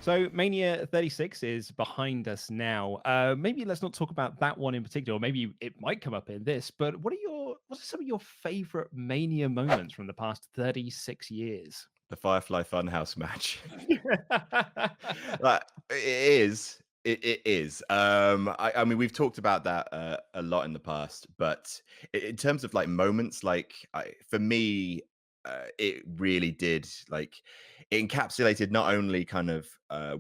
So Mania 36 is behind us now. Maybe let's not talk about that one in particular. Or maybe it might come up in this. But what are some of your favorite Mania moments from the past 36 years? The Firefly Funhouse match. Like, it is. It is. I mean, we've talked about that a lot in the past, but in terms of like moments, like for me, it really did like it encapsulated not only kind of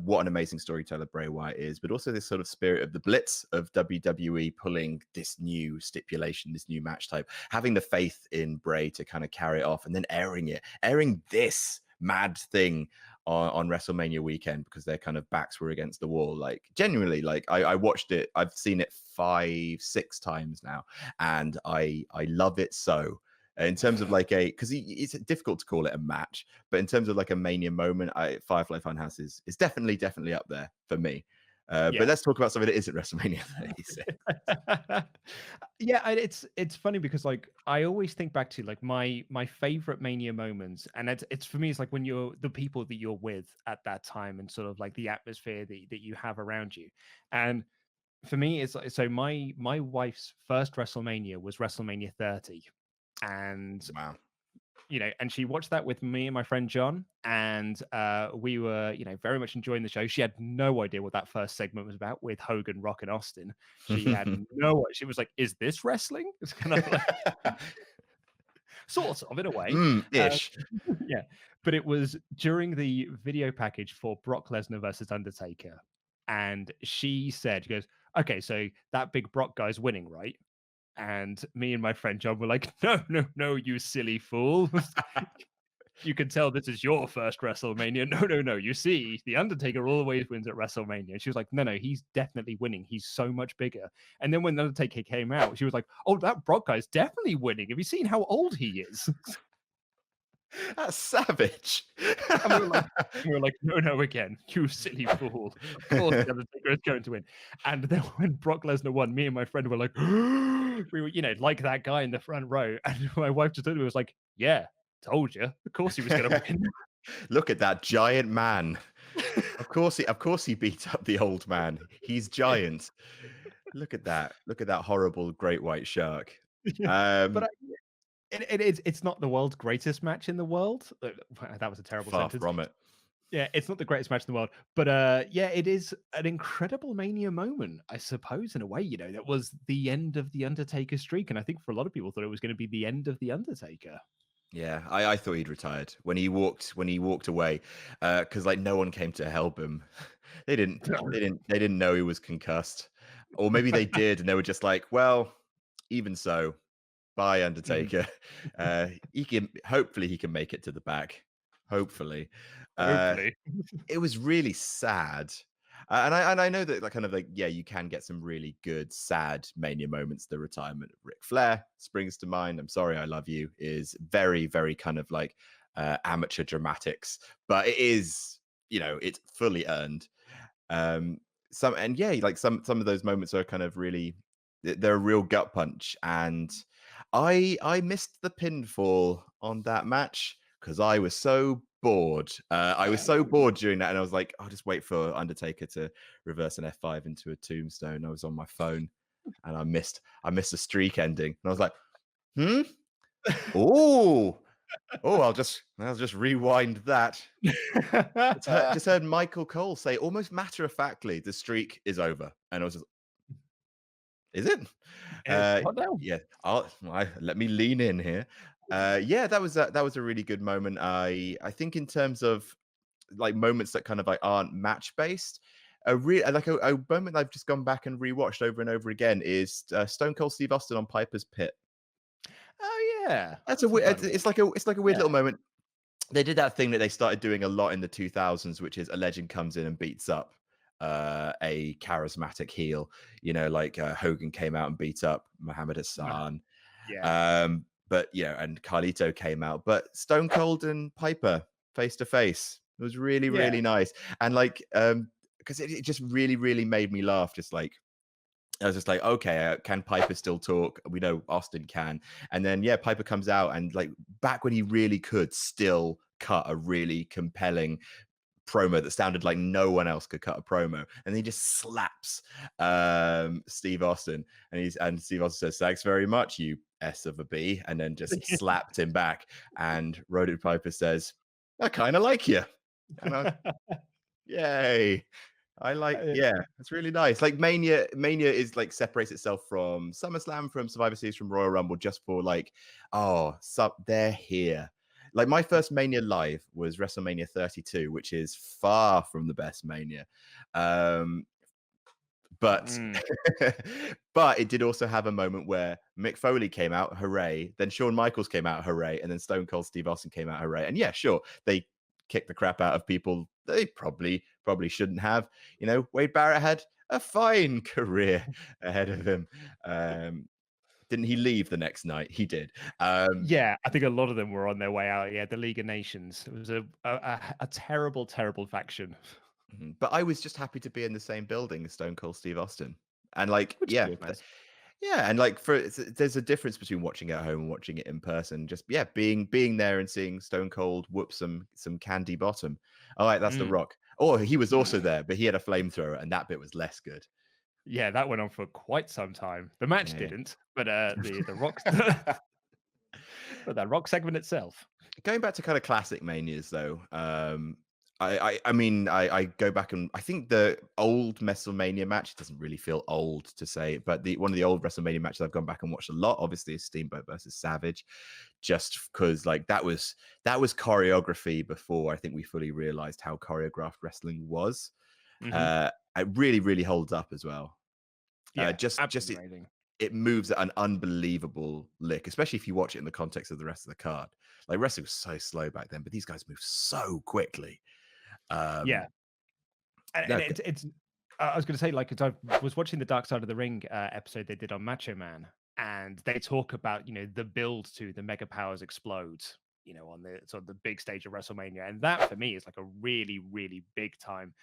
what an amazing storyteller Bray Wyatt is, but also this sort of spirit of the Blitz of WWE pulling this new stipulation, this new match type, having the faith in Bray to kind of carry it off, and then airing this mad thing on WrestleMania weekend because their kind of backs were against the wall. Like genuinely, like I watched it. I've seen it 5-6 times now, and I love it so. In terms of like because it's difficult to call it a match, but in terms of like a Mania moment, Firefly Funhouse is definitely up there for me. But let's talk about something that isn't WrestleMania 36. Yeah, it's funny because like I always think back to like my favorite Mania moments, and it's for me it's like when you're the people that you're with at that time and sort of like the atmosphere that you have around you. And for me it's like so my wife's first WrestleMania was WrestleMania 30, and Wow. and she watched that with me and my friend John, and we were, very much enjoying the show. She had no idea what that first segment was about with Hogan, Rock, and Austin. She had no. She was like, "Is this wrestling?" It's kind of like, sort of, in a way. Ish. Yeah, but it was during the video package for Brock Lesnar versus Undertaker, and she said, "She goes, okay, so that big Brock guy's winning, right?" And me and my friend John were like, "No, no, no, you silly fool." You can tell this is your first WrestleMania. No, no, no. You see, The Undertaker always wins at WrestleMania. And she was like, no, no, he's definitely winning. He's so much bigger. And then when The Undertaker came out, she was like, oh, that Brock guy's definitely winning. Have you seen how old he is? That's savage. And we were like, no, no, again, you silly fool. Of course, The Undertaker is going to win. And then when Brock Lesnar won, me and my friend were like, we were, like that guy in the front row. And my wife just looked at me and was like, yeah, told you. Of course he was going to win. Look at that giant man. Of course he beat up the old man. He's giant. Look at that. Look at that horrible great white shark. Yeah. But it's not the world's greatest match in the world. That was a terrible Far sentence. from it. Yeah, it's not the greatest match in the world, but yeah, it is an incredible Mania moment, I suppose, in a way. That was the end of the Undertaker streak, and I think for a lot of people thought it was going to be the end of the Undertaker. Yeah, I thought he'd retired when he walked away, because like no one came to help him. They didn't know he was concussed, or maybe they did, and they were just like, well, even so, bye Mhm. Undertaker. Hopefully he can make it to the back. Hopefully, uh, Hopefully. it was really sad. And I know that like kind of like yeah, you can get some really good sad Mania moments. The retirement of Ric Flair springs to mind. I'm sorry, I love you is very very kind of like amateur dramatics, but it is it's fully earned. Some of those moments are kind of really they're a real gut punch, and I missed the pinfall on that match because I was so bored. I was so bored during that, and I was like, I'll just wait for Undertaker to reverse an F5 into a tombstone. I was on my phone, and I missed the streak ending, and I was like, hmm, oh, I'll just rewind that. Just heard Michael Cole say almost matter of factly, the streak is over, and I was just, is it? What now? Yeah, let me lean in here. Yeah, that was a really good moment. I think in terms of like moments that kind of like aren't match based, a moment I've just gone back and rewatched over and over again is Stone Cold Steve Austin on Piper's Pit. Oh yeah, That's a that's a weird. fun one. It's like a weird Yeah. little moment. They did that thing that they started doing a lot in the 2000s, which is a legend comes in and beats up a charismatic heel. Like Hogan came out and beat up Muhammad Hassan. Yeah. But and Carlito came out, but Stone Cold and Piper face to face. It was really, Yeah. really nice. And like, because it just really, really made me laugh. Just like, I was just like, okay, can Piper still talk? We know Austin can. And then, yeah, Piper comes out and like back when he really could still cut a really compelling promo that sounded like no one else could cut a promo, and he just slaps Steve Austin, and Steve Austin says, "Thanks very much, you S of a B," and then just slapped him back. And Roddy Piper says, "I kind of like you," and yay. I like, yeah, it's really nice. Like Mania is like separates itself from SummerSlam, from Survivor Series, from Royal Rumble, just for like, they're here. Like my first Mania live was WrestleMania 32, which is far from the best Mania. But but it did also have a moment where Mick Foley came out, hooray. Then Shawn Michaels came out, hooray. And then Stone Cold Steve Austin came out, hooray. And yeah, sure, they kicked the crap out of people they probably shouldn't have. You know, Wade Barrett had a fine career ahead of him. Didn't he leave the next night? He did. Yeah, I think a lot of them were on their way out. Yeah, the League of Nations. It was a terrible, terrible faction. But I was just happy to be in the same building as Stone Cold Steve Austin. And like, Which yeah, is nice. yeah, and like there's a difference between watching it at home and watching it in person. Just being there and seeing Stone Cold whoop some candy bottom. All right, that's The Rock. Or he was also there, but he had a flamethrower, and that bit was less good. Yeah, that went on for quite some time. The match didn't, but the Rock, but that Rock segment itself. Going back to kind of classic Manias, though, I mean, I go back and I think the old WrestleMania match doesn't really feel old to say, but one of the old WrestleMania matches I've gone back and watched a lot, obviously, is Steamboat versus Savage, just because like that was choreography before I think we fully realized how choreographed wrestling was. It really, really holds up as well. Yeah, just amazing. it moves at an unbelievable lick, especially if you watch it in the context of the rest of the card. Like wrestling was so slow back then, but these guys move so quickly. Yeah, and it's. I was going to say, like, I was watching the Dark Side of the Ring episode they did on Macho Man, and they talk about the build to the Mega Powers Explode, on the sort of the big stage of WrestleMania, and that for me is like a really, really big time.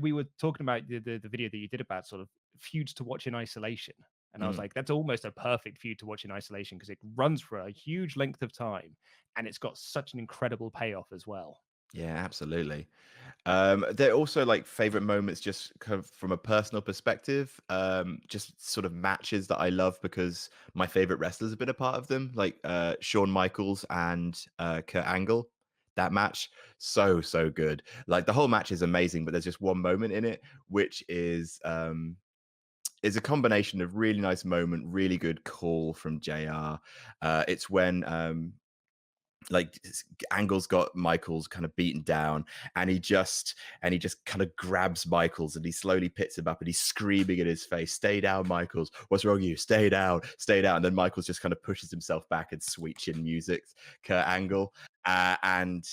We were talking about the video that you did about sort of feuds to watch in isolation, and I was like, that's almost a perfect feud to watch in isolation because it runs for a huge length of time, and it's got such an incredible payoff as well. Yeah, absolutely. They're also like favorite moments, just kind of from a personal perspective. Just sort of matches that I love because my favorite wrestlers have been a part of them, like Shawn Michaels and Kurt Angle. That match, so good. Like the whole match is amazing, but there's just one moment in it which is a combination of really nice moment, really good call from JR. It's when like Angle's got Michaels kind of beaten down, and he just kind of grabs Michaels and he slowly picks him up and he's screaming in his face, "Stay down, Michaels! What's wrong with you? Stay down, stay down!" And then Michaels just kind of pushes himself back and sweet chin music Kurt Angle, and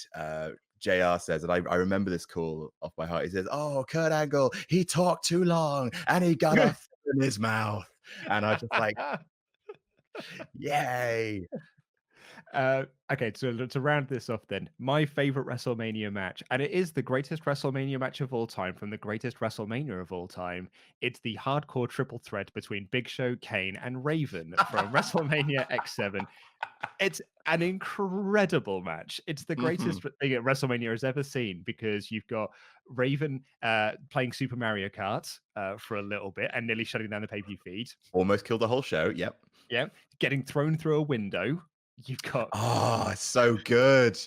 JR says, and I remember this call off by heart. He says, "Oh, Kurt Angle, he talked too long and he got a in his mouth," and I just like, yay. Okay, so to round this off then, my favorite WrestleMania match, and it is the greatest WrestleMania match of all time from the greatest WrestleMania of all time. It's the hardcore triple threat between Big Show, Kane, and Raven from WrestleMania X7. It's an incredible match. It's the greatest thing that WrestleMania has ever seen because you've got Raven playing Super Mario Kart for a little bit and nearly shutting down the pay-per-view feed. Almost killed the whole show. Yep. Yeah. Getting thrown through a window. You've got it's so good.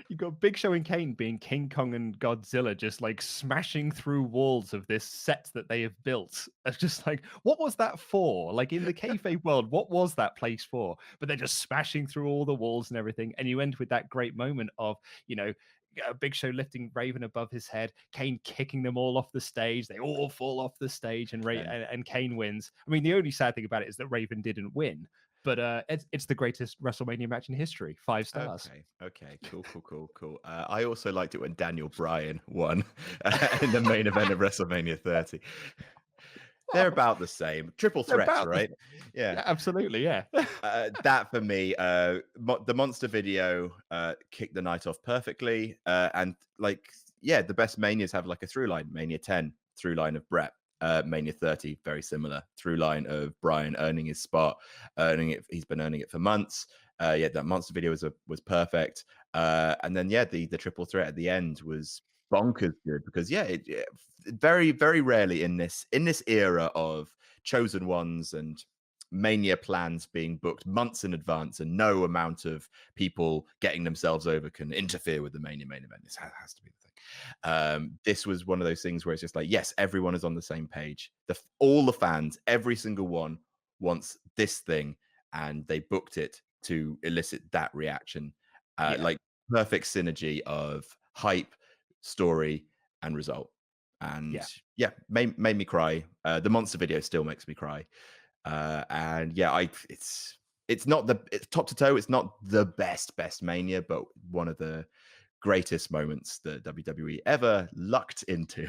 You've got Big Show and Kane being King Kong and Godzilla, just like smashing through walls of this set that they have built. It's just like, what was that for? Like in the kayfabe world, what was that place for? But they're just smashing through all the walls and everything. And you end with that great moment of, Big Show lifting Raven above his head, Kane kicking them all off the stage. They all fall off the stage, and Kane wins. I mean, the only sad thing about it is that Raven didn't win. But it's the greatest WrestleMania match in history. 5 stars. Okay. Cool. I also liked it when Daniel Bryan won in the main event of WrestleMania 30. They're about the same. Triple threats, right? Yeah, absolutely. Yeah. That for me, the monster video kicked the night off perfectly. And like, yeah, the best Manias have like a through line. Mania 10, through line of Brett. Mania 30, very similar through line of Brian earning his spot, he's been earning it for months. That monster video was perfect. And then the triple threat at the end was bonkers good because very very rarely in this era of chosen ones and Mania plans being booked months in advance and no amount of people getting themselves over can interfere with the Mania main event. This has to be the thing. This was one of those things where it's just like, yes, everyone is on the same page. All the fans, every single one wants this thing, and they booked it to elicit that reaction. Like perfect synergy of hype, story, and result. And made me cry. The monster video still makes me cry. And it's not it's top to toe. It's not the best Mania, but one of the greatest moments that WWE ever lucked into.